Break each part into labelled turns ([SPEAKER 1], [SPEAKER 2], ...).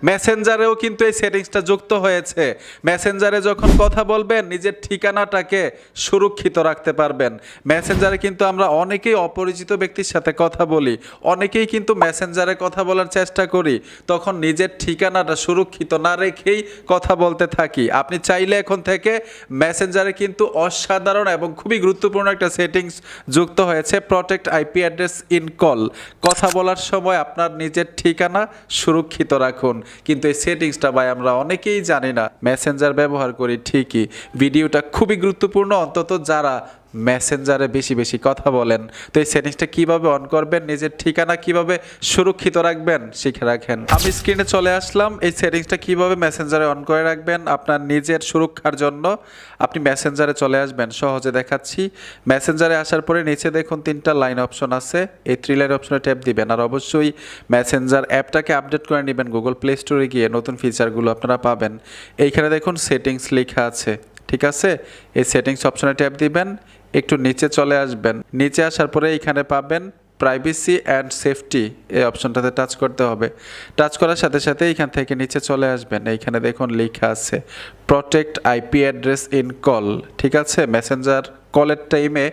[SPEAKER 1] মেসেঞ্জারেও কিন্তু এই সেটিংসটা যুক্ত হয়েছে। মেসেঞ্জারে যখন কথা বলবেন নিজের ঠিকানাটাকে সুরক্ষিত রাখতে পারবেন। মেসেঞ্জারে কিন্তু আমরা অনেকেই অপরিচিত ব্যক্তির সাথে কথা বলি, অনেকেই কিন্তু মেসেঞ্জারে কথা বলার চেষ্টা করি, তখন নিজের ঠিকানাটা সুরক্ষিত না রেখেই কথা বলতে থাকি। আপনি চাইলে এখন থেকে মেসেঞ্জারে কিন্তু অসাধারণ এবং খুবই গুরুত্বপূর্ণ একটা সেটিংস যুক্ত হয়েছে, protect IP address in call. কথা বলার সময় আপনার নিজের ঠিকানা সুরক্ষিত রাখুন। কিন্তু এই সেটিংসটা ভাই আমরা অনেকেই জানি না। মেসেঞ্জার ব্যবহার করি ঠিকই, ভিডিওটা খুবই গুরুত্বপূর্ণ, অন্তত যারা মেসেঞ্জারে বেশি বেশি কথা বলেন। তো এই সেটিংসটা কিভাবে অন করবেন, নিজের ঠিকানা কিভাবে সুরক্ষিত রাখবেন শিখে রাখেন। আমি স্ক্রিনে চলে আসলাম। এই সেটিংসটা কিভাবে মেসেঞ্জারে অন করে রাখবেন আপনার নিজের সুরক্ষার জন্য, আপনি মেসেঞ্জারে চলে আসবেন। সহজে দেখাচ্ছি। মেসেঞ্জারে আসার পরে নিচে দেখুন 3টা লাইন অপশন আছে, এই 3 লাইন অপশনে ট্যাপ দিবেন। আর অবশ্যই মেসেঞ্জার অ্যাপটাকে আপডেট করে নেবেন, গুগল প্লে স্টোরে গিয়ে নতুন ফিচারগুলো আপনারা পাবেন। এইখানে দেখুন সেটিংস লেখা আছে, ঠিক আছে? এই সেটিংস অপশনে ট্যাপ দিবেন, একটু নিচে চলে আসবেন। নিচে আসার পরে এখানে পাবেন প্রাইভেসি অ্যান্ড সেফটি, এই অপশনটাতে টাচ করতে হবে। টাচ করার সাথে সাথে এখান থেকে নিচে চলে আসবেন। এইখানে দেখুন লেখা আছে protect IP address in call, ঠিক আছে? মেসেঞ্জার কলের টাইমে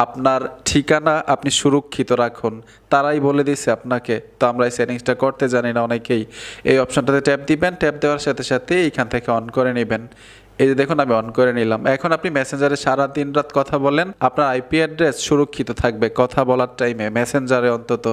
[SPEAKER 1] আপনার ঠিকানা আপনি সুরক্ষিত রাখুন, তারাই বলে দিছে আপনাকে। তো আমরা এই সেটিংসটা করতে জানি না অনেকেই। এই অপশনটাতে ট্যাপ দিবেন, ট্যাপ দেওয়ার সাথে সাথে এইখান থেকে অন করে নেবেন। এই যে দেখুন আমি অন করে নিলাম। এখন আপনি মেসেঞ্জারে সারা দিন রাত কথা বলেন, আপনার আইপি অ্যাড্রেস সুরক্ষিত থাকবে কথা বলার টাইমে, মেসেঞ্জারে অন্তত।